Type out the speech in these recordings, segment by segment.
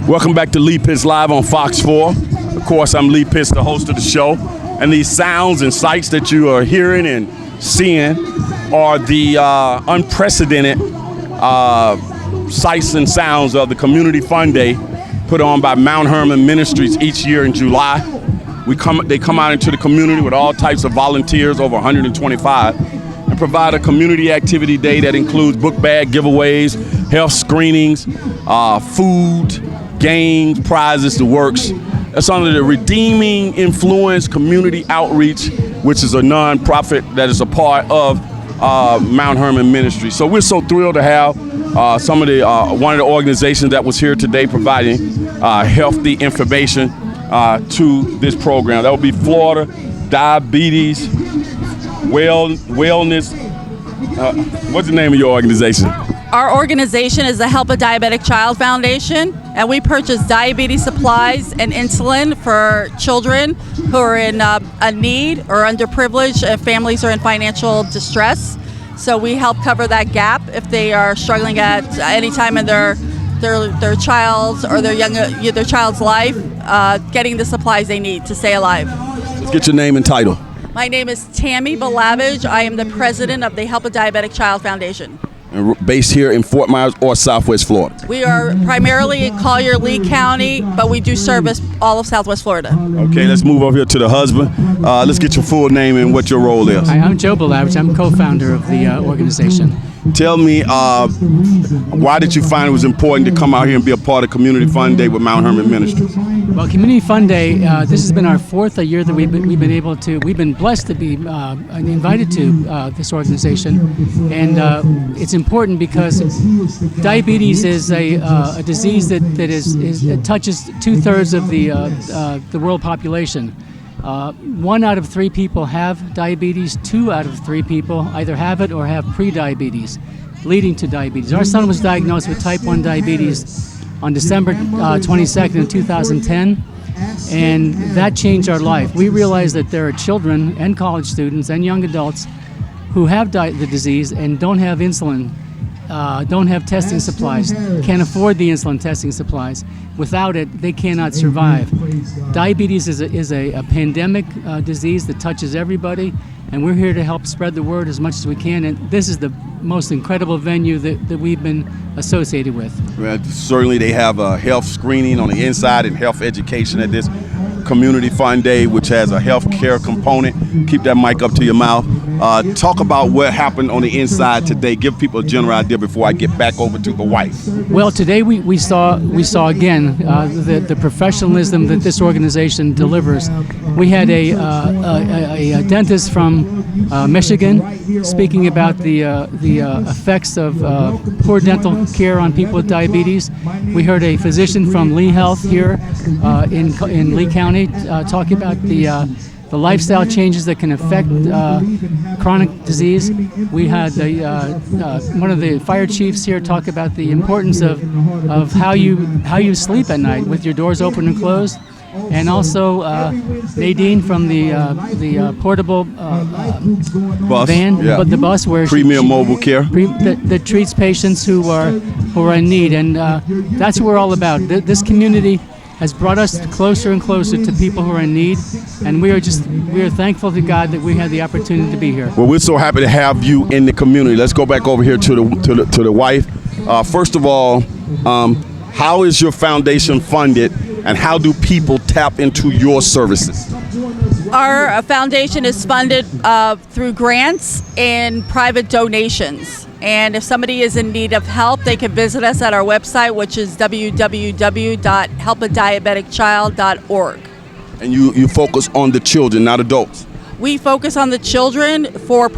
Welcome back to Lee Pitts Live on Fox 4. Of course, I'm Lee Pitts, the host of the show. And these sounds and sights that you are hearing and seeing are the unprecedented sights and sounds of the Community Fun Day put on by Mount Hermon Ministries each year in July. They come out into the community with all types of volunteers, over 125, and provide a community activity day that includes book bag giveaways, health screenings, food, games, prizes, the works. It's under the Redeeming Influence Community Outreach, which is a nonprofit that is a part of Mount Hermon Ministry. So we're so thrilled to have one of the organizations that was here today providing healthy information to this program. That would be Florida Diabetes Wellness. What's the name of your organization? Our organization is the Help a Diabetic Child Foundation, and we purchase diabetes supplies and insulin for children who are in a need or underprivileged, and families are in financial distress. So we help cover that gap if they are struggling at any time in their child's or their child's life, getting the supplies they need to stay alive. Let's get your name and title. My name is Tammy Balavage. I am the president of the Help a Diabetic Child Foundation. And based here in Fort Myers or Southwest Florida? We are primarily in Collier, Lee County, but we do service all of Southwest Florida. Okay, let's move over here to the husband. Let's get your full name and what your role is. Hi, I'm Joe Balavich. I'm co-founder of the organization. Tell me, why did you find it was important to come out here and be a part of Community Fun Day with Mount Hermon Ministries? Well, Community Fun Day, this has been our fourth year that we've been blessed to be invited to this organization, and it's important because diabetes is a disease that it touches 2/3 of the world population. 1 out of 3 people have diabetes. 2 out of 3 people either have it or have pre-diabetes, leading to diabetes. Our son was diagnosed with type 1 diabetes on December 22nd of 2010, and that changed our life. We realized that there are children and college students and young adults who have the disease and don't have insulin, don't have testing supplies, can't afford the insulin testing supplies. Without it, they cannot survive. Diabetes is a pandemic disease that touches everybody, and we're here to help spread the word as much as we can. And this is the most incredible venue that we've been associated with. Well, certainly they have a health screening on the inside and health education at this Community Fun Day, which has a health care component. Keep that mic up to your mouth. Talk about what happened on the inside today. Give people a general idea before I get back over to the wife. Well, today we saw again the professionalism that this organization delivers. We had a dentist from Michigan speaking about the effects of poor dental care on people with diabetes. We heard a physician from Lee Health here in Lee County talking about the lifestyle changes that can affect chronic disease. We had one of the fire chiefs here talk about the importance of how you sleep at night with your doors open and closed. And also Nadine from the portable bus, van, but the bus where Premier Mobile Care that treats patients who are in need, and that's what we're all about. This community has brought us closer and closer to people who are in need, and we are thankful to God that we had the opportunity to be here. Well, we're so happy to have you in the community. Let's go back over here to the wife. First of all, how is your foundation funded, and how do people tap into your services? Our foundation is funded through grants and private donations. And if somebody is in need of help, they can visit us at our website, which is www.helpadiabeticchild.org. And you focus on the children, not adults? We focus on the children for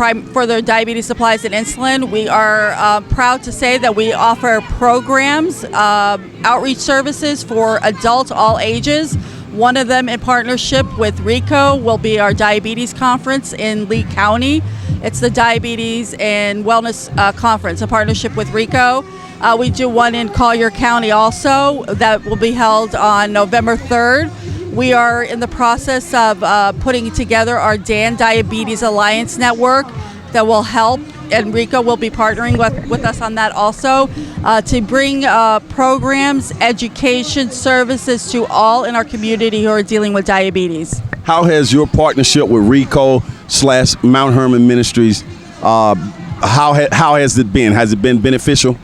their diabetes supplies and insulin. We are proud to say that we offer programs, outreach services for adults all ages. One of them in partnership with RICO will be our diabetes conference in Lee County. It's the Diabetes and Wellness Conference, a partnership with RICO. We do one in Collier County also that will be held on November 3rd. We are in the process of putting together our DAN Diabetes Alliance Network that will help and Rico will be partnering with us on that also, to bring programs, education, services to all in our community who are dealing with diabetes. How has your partnership with Rico/Mount Hermon Ministries, how has it been? Has it been beneficial?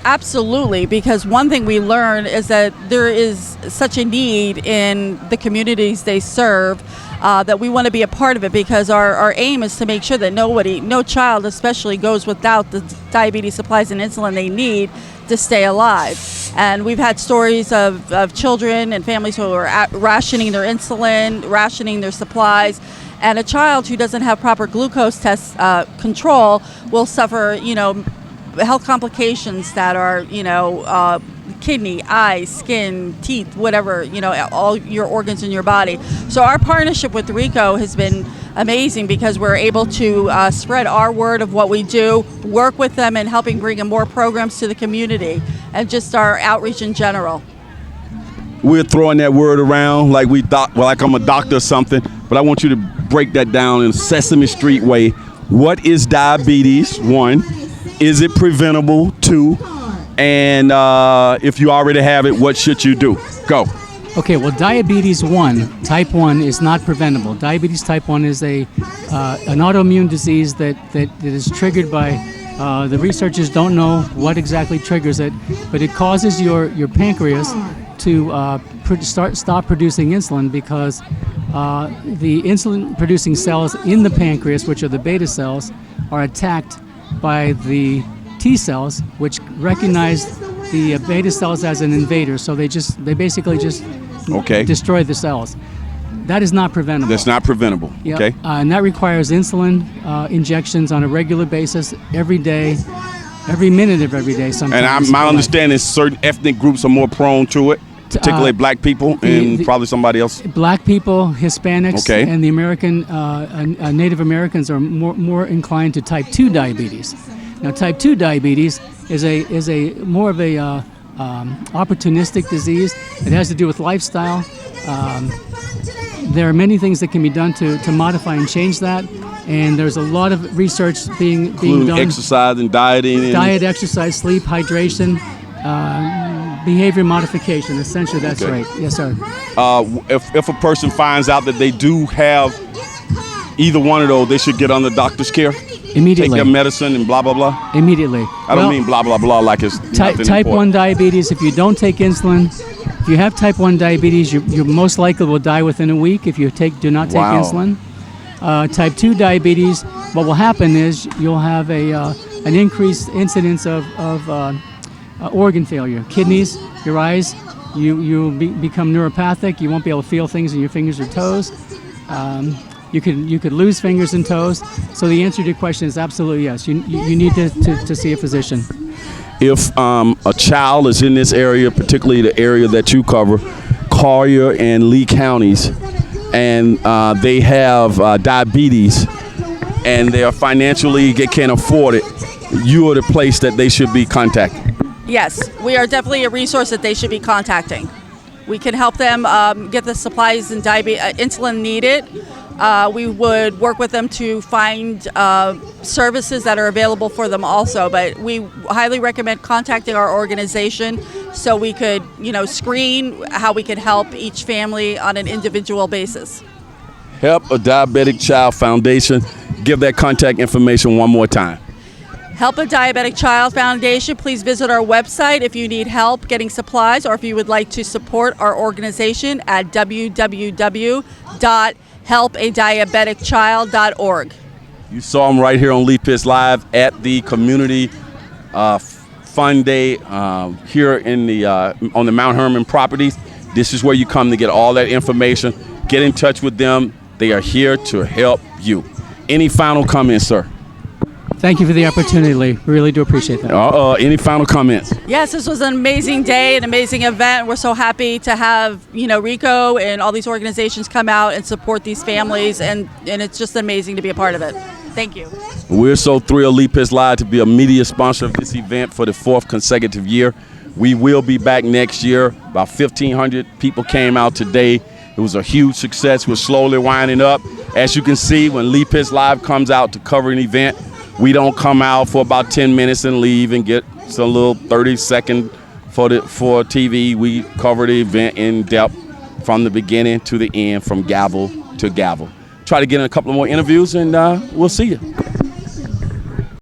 Absolutely, because one thing we learned is that there is such a need in the communities they serve, that we want to be a part of it, because our aim is to make sure that no child especially goes without the diabetes supplies and insulin they need to stay alive. And we've had stories of children and families who are rationing their insulin, rationing their supplies, and a child who doesn't have proper glucose test control will suffer, health complications that are, kidney, eyes, skin, teeth, whatever, all your organs in your body. So our partnership with Rico has been amazing, because we're able to spread our word of what we do, work with them in helping bring in more programs to the community, and just our outreach in general. We're throwing that word around like like I'm a doctor or something, but I want you to break that down in Sesame Street way. What is diabetes? 1, is it preventable? 2, and if you already have it, what should you do? Go. Okay, well, diabetes 1, type 1, is not preventable. Diabetes type 1 is an autoimmune disease that is triggered by, the researchers don't know what exactly triggers it, but it causes your pancreas to stop producing insulin, because the insulin-producing cells in the pancreas, which are the beta cells, are attacked by the T cells, which recognize the beta cells as an invader. So they basically just destroy the cells. That is not preventable. That's not preventable. Yep. Okay. And that requires insulin injections on a regular basis, every day, every minute of every day. Sometimes. And my understanding is certain ethnic groups are more prone to it, particularly black people and probably somebody else. Black people, Hispanics, Okay. and the American Native Americans are more inclined to type 2 diabetes. Now, type 2 diabetes is a more of a opportunistic disease. It has to do with lifestyle. There are many things that can be done to modify and change that, and there's a lot of research being done. Exercise and dieting. Diet, exercise, sleep, hydration, behavior modification. Essentially, that's Okay. right. Yes, sir. If a person finds out that they do have either one of those, they should get under doctor's care. Immediately. Take their medicine and blah blah blah. Immediately. I don't mean blah blah blah like it's nothing Type 1 important. diabetes, if you don't take insulin, if you have type 1 diabetes, you most likely will die within a week if you do not take Wow. insulin. Type 2 diabetes, what will happen is you'll have an increased incidence of organ failure. Kidneys, your eyes, you'll become neuropathic. You won't be able to feel things in your fingers or toes. You could lose fingers and toes. So the answer to your question is absolutely yes. You need to see a physician. If a child is in this area, particularly the area that you cover, Collier and Lee counties, and they have diabetes, and they are they can't afford it, you are the place that they should be contacting. Yes, we are definitely a resource that they should be contacting. We can help them get the supplies and insulin needed. We would work with them to find services that are available for them also, but we highly recommend contacting our organization so we could, screen how we could help each family on an individual basis. Help a Diabetic Child Foundation. Give that contact information one more time. Help a Diabetic Child Foundation. Please visit our website if you need help getting supplies, or if you would like to support our organization at www.helpadiabeticchild.org. You saw them right here on Leap Pitch Live at the Community Fun Day here in on the Mount Hermon properties. This is where you come to get all that information. Get in touch with them. They are here to help you. Any final comments, sir? Thank you for the opportunity, Lee. We really do appreciate that. Any final comments? Yes, this was an amazing day, an amazing event. We're so happy to have, Rico and all these organizations come out and support these families, and it's just amazing to be a part of it. Thank you. We're so thrilled, Leap Pitch Live, to be a media sponsor of this event for the 4th consecutive year. We will be back next year. About 1,500 people came out today. It was a huge success. We're slowly winding up. As you can see, when Leap Pitch Live comes out to cover an event, We don't come out for about 10 minutes and leave and get a little 30-second for TV. We cover the event in depth from the beginning to the end, from gavel to gavel. Try to get in a couple more interviews, and we'll see you.